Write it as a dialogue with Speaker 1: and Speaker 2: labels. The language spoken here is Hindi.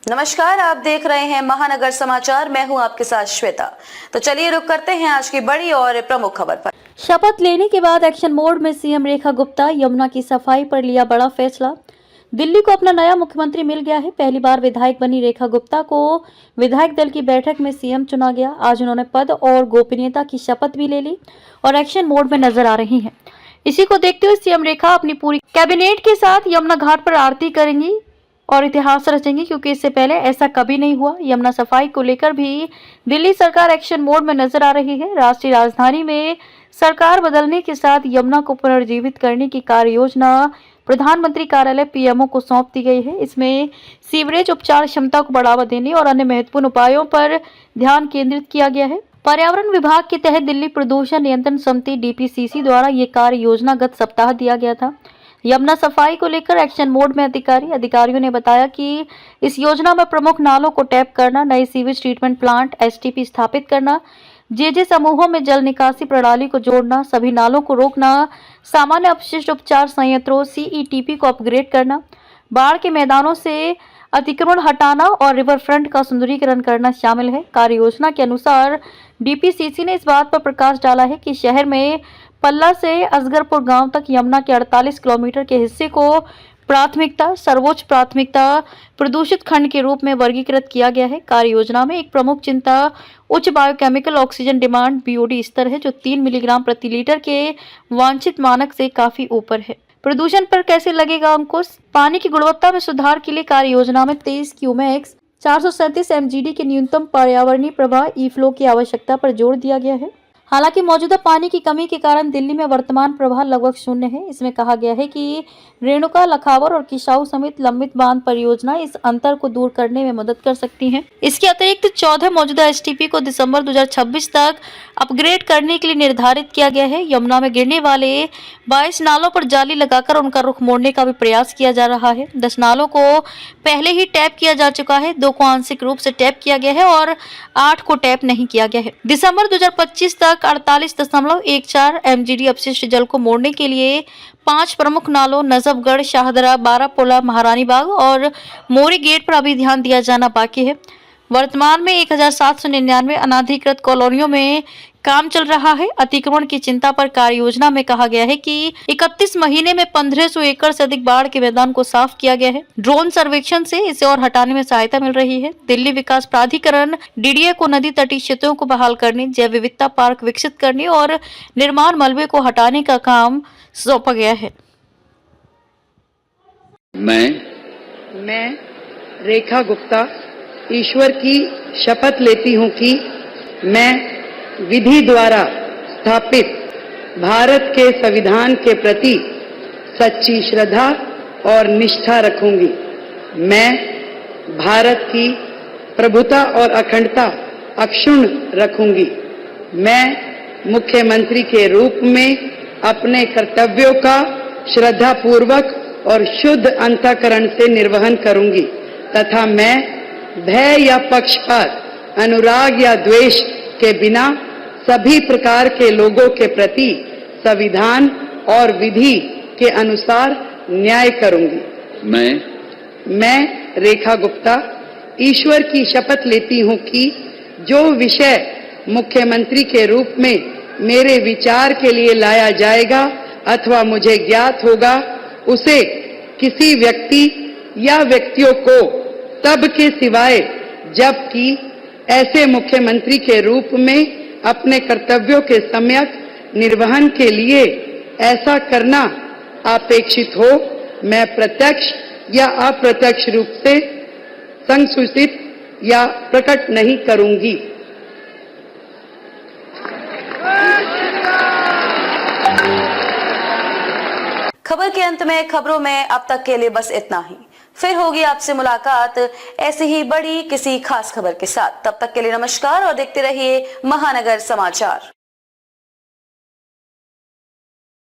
Speaker 1: नमस्कार, आप देख रहे हैं महानगर समाचार। मैं हूं आपके साथ श्वेता। तो चलिए रुक करते हैं आज की बड़ी और प्रमुख खबर पर।
Speaker 2: शपथ लेने के बाद एक्शन मोड में सीएम रेखा गुप्ता। यमुना की सफाई पर लिया बड़ा फैसला। दिल्ली को अपना नया मुख्यमंत्री मिल गया है। पहली बार विधायक बनी रेखा गुप्ता को विधायक दल की बैठक में सीएम चुना गया। आज उन्होंने पद और गोपनीयता की शपथ भी ले ली और एक्शन मोड में नजर आ रही हैं। इसी को देखते हुए सीएम रेखा अपनी पूरी कैबिनेट के साथ यमुना घाट पर आरती करेंगी और इतिहास रचेंगे, क्योंकि इससे पहले ऐसा कभी नहीं हुआ। यमुना सफाई को लेकर भी दिल्ली सरकार एक्शन मोड में नजर आ रही है। राष्ट्रीय राजधानी में सरकार बदलने के साथ यमुना को पुनर्जीवित करने की कार्य योजना प्रधानमंत्री कार्यालय पीएमओ को सौंप दी गई है। इसमें सीवरेज उपचार क्षमता को बढ़ावा देने और अन्य महत्वपूर्ण उपायों पर ध्यान केंद्रित किया गया है। पर्यावरण विभाग के तहत दिल्ली प्रदूषण नियंत्रण समिति डीपीसीसी द्वारा ये कार्य योजना गत सप्ताह दिया गया था। यमुना सफाई को लेकर एक्शन मोड में अधिकारियों ने बताया कि इस योजना में प्रमुख नालों को टैप करना, नए सीवेज ट्रीटमेंट प्लांट एसटीपी स्थापित करना, जेजे समूहों में जल निकासी प्रणाली को जोड़ना, सभी नालों को रोकना, सामान्य अपशिष्ट उपचार संयंत्रों सीईटीपी को अपग्रेड करना, बाढ़ के मैदानों से अतिक्रमण हटाना और रिवर फ्रंट का सुंदरीकरण करना शामिल है। कार्य योजना के अनुसार डीपीसीसी ने इस बात पर प्रकाश डाला है कि शहर में पल्ला से असगरपुर गांव तक यमुना के 48 किलोमीटर के हिस्से को सर्वोच्च प्राथमिकता प्रदूषित खंड के रूप में वर्गीकृत किया गया है। कार्य योजना में एक प्रमुख चिंता उच्च बायोकेमिकल ऑक्सीजन डिमांड बीओडी स्तर है, जो 3 मिलीग्राम प्रति लीटर के वांछित मानक से काफी ऊपर है। प्रदूषण पर कैसे लगेगा अंकुश? पानी की गुणवत्ता में सुधार के लिए कार्य योजना में 23 क्यूमेक्स 437 एमजीडी के न्यूनतम पर्यावरणीय प्रवाह ई फ्लो की आवश्यकता पर जोर दिया गया है। हालांकि मौजूदा पानी की कमी के कारण दिल्ली में वर्तमान प्रवाह लगभग शून्य है। इसमें कहा गया है कि रेणुका, लखावर और किसाऊ समेत लंबित बांध परियोजना इस अंतर को दूर करने में मदद कर सकती हैं। इसके अतिरिक्त 14 मौजूदा एसटीपी को दिसंबर 2026 तक अपग्रेड करने के लिए निर्धारित किया गया है। यमुना में गिरने वाले 22 नालों पर जाली लगाकर उनका रुख मोड़ने का भी प्रयास किया जा रहा है। 10 नालों को पहले ही टैप किया जा चुका है, 2 को आंशिक रूप से टैप किया गया है और 8 को टैप नहीं किया गया है। दिसंबर 2025 तक 48.14 एमजीडी अपशिष्ट जल को मोड़ने के लिए 5 प्रमुख नालों नजफगढ़, शाहदरा, बारापोला, महारानी बाग और मोरी गेट पर अभी ध्यान दिया जाना बाकी है। वर्तमान में 1799 अनाधिकृत कॉलोनियों में काम चल रहा है। अतिक्रमण की चिंता पर कार्य योजना में कहा गया है कि 31 महीने में 1500 एकड़ से अधिक बाढ़ के मैदान को साफ किया गया है। ड्रोन सर्वेक्षण से इसे और हटाने में सहायता मिल रही है। दिल्ली विकास प्राधिकरण डीडीए को नदी तटीय क्षेत्रों को बहाल करने, जैव विविधता पार्क विकसित करने और निर्माण मलबे को हटाने का काम सौंपा गया है।
Speaker 3: मैं रेखा गुप्ता ईश्वर की शपथ लेती हूँ कि मैं विधि द्वारा स्थापित भारत के संविधान के प्रति सच्ची श्रद्धा और निष्ठा रखूंगी। मैं भारत की प्रभुता और अखंडता अक्षुण्ण रखूंगी। मैं मुख्यमंत्री के रूप में अपने कर्तव्यों का श्रद्धापूर्वक और शुद्ध अंतःकरण से निर्वहन करूंगी तथा मैं भय या पक्षपात, अनुराग या द्वेष के बिना सभी प्रकार के लोगों के प्रति संविधान और विधि के अनुसार न्याय करूंगी। मैं रेखा गुप्ता ईश्वर की शपथ लेती हूं कि जो विषय मुख्यमंत्री के रूप में मेरे विचार के लिए लाया जाएगा अथवा मुझे ज्ञात होगा, उसे किसी व्यक्ति या व्यक्तियों को तब के सिवाय जबकि ऐसे मुख्यमंत्री के रूप में अपने कर्तव्यों के सम्यक निर्वहन के लिए ऐसा करना अपेक्षित हो, मैं प्रत्यक्ष या अप्रत्यक्ष रूप से संसूचित या प्रकट नहीं करूंगी।
Speaker 1: खबर के अंत में खबरों में अब तक के लिए बस इतना ही। फिर होगी आपसे मुलाकात ऐसी ही बड़ी किसी खास खबर के साथ। तब तक के लिए नमस्कार और देखते रहिए महानगर समाचार।